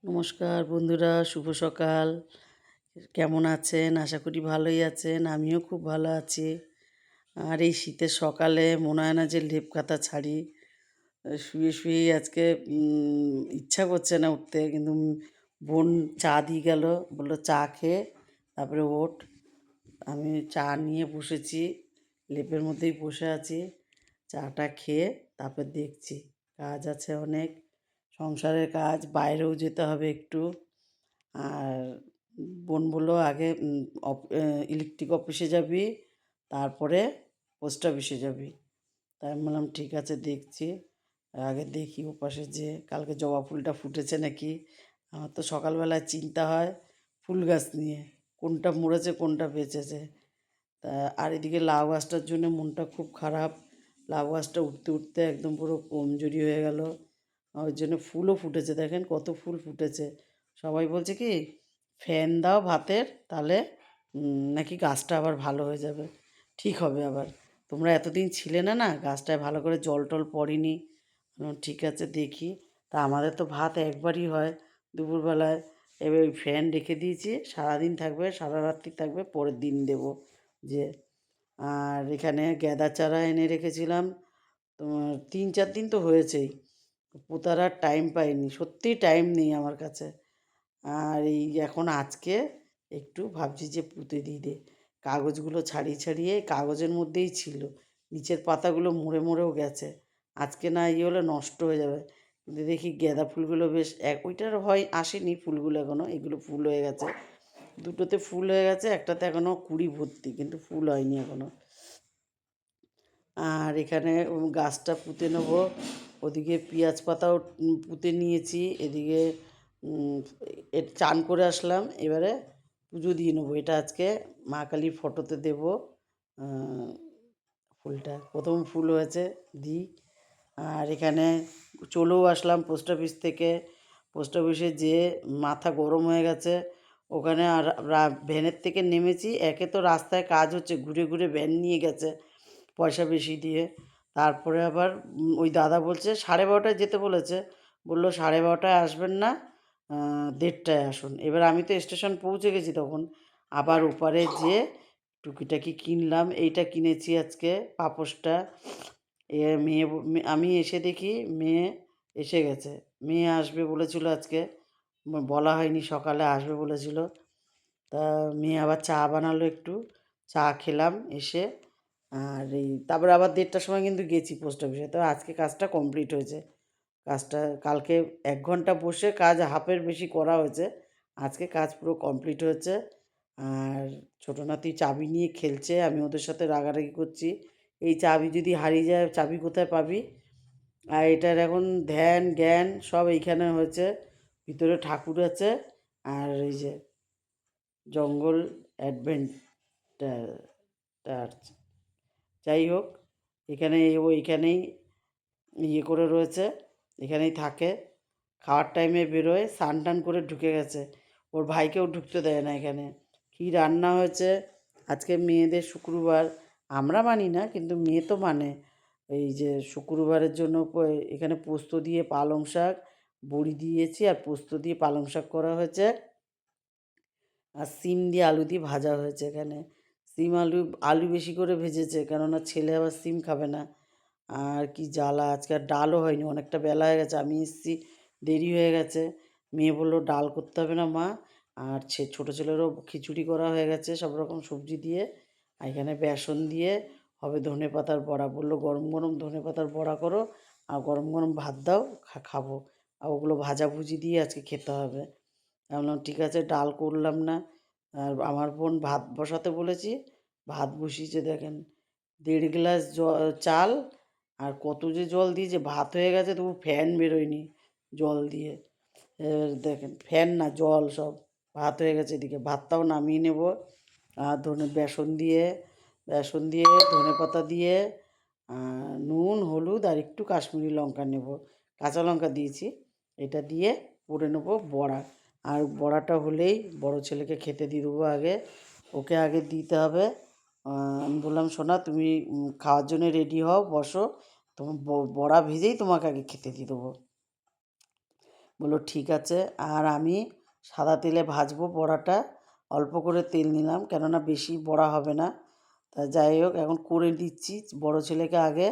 নমস্কার বন্ধুরা, শুভ সকাল। কেমন আছেন? আশা করি ভালোই আছেন। আমিও খুব ভালো আছি। আর এই শীতের সকালে মনে হয় না যে লেপ কাঁথা ছাড়ি। শুয়ে শুয়েই আজকে ইচ্ছা করছে না উঠতে, কিন্তু বোন চা দিয়ে গেল, বললো চা খেয়ে তারপরে ওঠ। আমি চা নিয়ে বসেছি, লেপের মধ্যেই বসে আছি। চাটা খেয়ে তারপর দেখছি, কাজ আছে অনেক, সংসারের কাজ, বাইরেও যেতে হবে একটু। আর বোন বললো আগে ইলেকট্রিক অফিসে যাবি, তারপরে পোস্ট অফিসে যাবি। তাই আমি বললাম ঠিক আছে, দেখছি। আগে দেখি ওপাশে যে কালকে জবা ফুলটা ফুটেছে নাকি। আমার তো সকালবেলায় চিন্তা হয় ফুল গাছ নিয়ে, কোনটা মরেছে কোনটা বেঁচেছে। তা আর এদিকে লাউ গাছটার জন্য মনটা খুব খারাপ। লাউ গাছটা উঠতে উঠতে একদম পুরো কমজোরি হয়ে গেল। ওই জন্য ফুলও ফুটেছে, দেখেন কত ফুল ফুটেছে। সবাই বলছে কি ফ্যান দাও ভাতের, তাহলে নাকি গাছটা আবার ভালো হয়ে যাবে, ঠিক হবে আবার। তোমরা এতদিন ছিলে না, গাছটায় ভালো করে জল টল পড়েনি। ঠিক আছে দেখি। তা আমাদের তো ভাত একবারই হয় দুপুরবেলায়। এবার ওই ফ্যান রেখে দিয়েছি, সারাদিন থাকবে, সারা রাত্রি থাকবে, পরের দিন দেবো যে। আর এখানে গ্যাদা চারা এনে রেখেছিলাম, তোমার 3-4 দিন তো হয়েছেই। পোঁতার আর টাইম পাইনি, সত্যিই টাইম নেই আমার কাছে। আর এই এখন আজকে একটু ভাবছি যে পুঁতে দিই দে। কাগজগুলো ছাড়িয়ে ছাড়িয়ে কাগজের মধ্যেই ছিল, নিচের পাতাগুলো মরে মরেও গেছে। আজকে না ইয়ে হলে নষ্ট হয়ে যাবে। কিন্তু দেখি গাঁদা ফুলগুলো বেশ ওইটার হয় আসেনি ফুলগুলো এখনও, এগুলো ফুল হয়ে গেছে। দুটোতে ফুল হয়ে গেছে, একটাতে এখনও কুঁড়ি ভর্তি, কিন্তু ফুল হয়নি এখনও। আর এখানে গাছটা পুঁতে নেবো। ওদিকে পেঁয়াজ পাতাও পুঁতে নিয়েছি, এদিকে চান করে আসলাম, এবারে পুজো দিয়ে নেবো। এটা আজকে মা কালীর ফটোতে দেবো ফুলটা, প্রথম ফুল হয়েছে, দিই। আর এখানে চলেও আসলাম পোস্ট অফিস থেকে। পোস্ট অফিসে যেয়ে মাথা গরম হয়ে গেছে। ওখানে আর ভ্যানের থেকে নেমেছি, একে তো রাস্তায় কাজ হচ্ছে, ঘুরে ঘুরে ভ্যান নিয়ে গেছে পয়সা বেশি দিয়ে। তারপরে আবার ওই দাদা বলছে 12:30টায় যেতে বলেছে, বললো 12:30টায় আসবেন না, 1:30টায় আসুন। এবার আমি তো স্টেশন পৌঁছে গেছি তখন। আবার ওপারে যেয়ে টুকিটাকি কিনলাম, এইটা কিনেছি আজকে, পাপোশটা। আমি এসে দেখি মেয়ে এসে গেছে। মেয়ে আসবে বলেছিল আজকে, বলা হয়নি, সকালে আসবে বলেছিল। তা মেয়ে আবার চা বানালো একটু, চা খেলাম এসে। আর এই তারপরে আবার 1:30টার সময় কিন্তু গেছি পোস্ট অফিসে। তো আজকে কাজটা কমপ্লিট হয়েছে। কাজটা কালকে 1 ঘন্টা বসে কাজ হাফের বেশি করা হয়েছে, আজকে কাজ পুরো কমপ্লিট হয়েছে। আর ছোটো নাতি চাবি নিয়ে খেলছে, আমি ওদের সাথে রাগারাগি করছি, এই চাবি যদি হারিয়ে যায় চাবি কোথায় পাবি। আর এটার এখন ধ্যান জ্ঞান সব এইখানে হয়েছে, ভিতরে ঠাকুর আছে। আর এই যে জঙ্গল অ্যাডভেঞ্চার, যাই হোক, এখানে ও এখানেই ইয়ে করে রয়েছে, এখানেই থাকে। খাওয়ার টাইমে বেরোয়, স্নান টান করে ঢুকে গেছে। ওর ভাইকেও ঢুকতে দেয় না এখানে। কী রান্না হয়েছে আজকে, মেয়েদের শুক্রবার, আমরা মানি না কিন্তু মেয়ে তো মানে। এই যে শুক্রবারের জন্য এখানে পোস্ত দিয়ে পালং শাক, বড়ি দিয়েছি, আর পোস্ত দিয়ে পালং শাক করা হয়েছে। আর সিম দিয়ে আলু দিয়ে ভাজা হয়েছে এখানে। সিম আলু, আলু বেশি করে ভেজেছে, কেননা ছেলে আবার সিম খাবে না। আর কি জ্বালা, আজকে আর ডালও হয়নি, অনেকটা বেলা হয়ে গেছে, আমি এসেছি দেরি হয়ে গেছে। মেয়ে বললো ডাল করতে হবে না মা। আর ছোটো ছেলেরও খিচুড়ি করা হয়ে গেছে সব রকম সবজি দিয়ে। আর এখানে বেসন দিয়ে হবে ধনে পাতার বড়া, বললো গরম গরম ধনে পাতার বড়া করো আর গরম গরম ভাত দাও, খাবো। আর ওগুলো ভাজাভুজি দিয়ে আজকে খেতে হবে। আমি বললাম ঠিক আছে, ডাল করলাম না। আর আমার বোন ভাত বসাতে বলেছি, ভাত বসিয়েছে দেখেন, 1.5 গ্লাস চাল, আর কত যে জল দিয়েছে, ভাত হয়ে গেছে তবু ফ্যান বেরোয়নি জল দিয়ে। দেখেন ফ্যান না জল সব, ভাত হয়ে গেছে। এদিকে ভাতটাও নামিয়ে নেব। আর বেসন দিয়ে ধনে পাতা দিয়ে নুন হলুদ আর একটু কাশ্মীরি লঙ্কা নেব, কাঁচা লঙ্কা দিয়েছি। এটা দিয়ে করে নেব বড়া। আর বড়াটা হলেই বড় ছেলেকে খেতে দিয়ে দেবো আগে, ওকে আগে দিতে হবে। আমি বললাম সোনা তুমি খাওয়ার জন্য রেডি হও, বসো, তোমার বড়া ভেজেই তোমাকে আগে খেতে দিয়ে দেবো। বললো ঠিক আছে। আর আমি সাদা তেলে ভাজবো বড়াটা, অল্প করে তেল নিলাম, কেননা বেশি বড়া হবে না। তা যাই হোক, এখন করে দিচ্ছি বড় ছেলেকে আগে।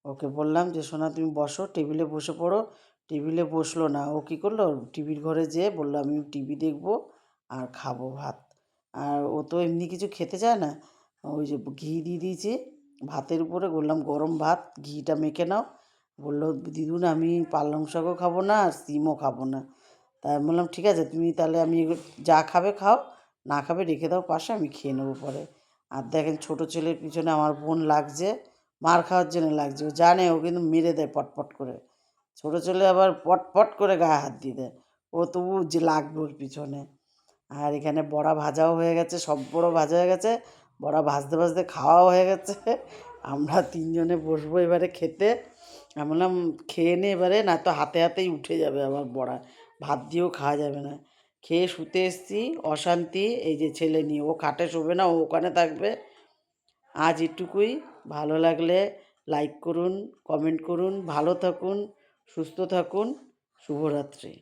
ওকে বললাম যে সোনা তুমি বসো, টেবিলে বসে পড়ো। টেবিলে বসলো না, ও কী করলো, টিভির ঘরে যেয়ে বললো আমি টিভি দেখবো আর খাবো ভাত। আর ও তো এমনি কিছু খেতে চায় না। ওই যে ঘি দিয়ে দিয়েছি ভাতের উপরে, বললাম গরম ভাত ঘিটা মেখে নাও। বললো দিদুন আমি পালং শাকও খাবো না আর সিমও খাবো না। তাই আমি বললাম ঠিক আছে, তুমি তাহলে আমি যা খাবে খাও, না খাবে রেখে দাও পাশে, আমি খেয়ে নেবো পরে। আর দেখেন ছোটো ছেলের পিছনে আমার বোন লাগছে, মার খাওয়ার জন্য লাগছে। ও জানে ও কিন্তু মেরে দেয় পটপট করে। ছোটো ছেলে আবার পটপট করে গায়ে হাত দিয়ে দেয়, ও তবু যে লাগবে ওর পিছনে। আর এখানে বড়া ভাজাও হয়ে গেছে, সব বড়া ভাজা হয়ে গেছে, বড়া ভাজতে ভাজতে খাওয়াও হয়ে গেছে। আমরা তিনজনে বসবো এবারে খেতে। আমি বললাম খেয়ে নে এবারে, না তো হাতে হাতেই উঠে যাবে আবার বড়া, ভাত দিয়েও খাওয়া যাবে না। খেয়ে শুতে এসছি, অশান্তি এই যে ছেলে নিয়ে, ও খাটে শোবে না, ও ওখানে থাকবে। আজ এটুকুই। ভালো লাগলে লাইক করুন, কমেন্ট করুন, ভালো থাকুন, সুস্থ থাকুন। শুভরাত্রি।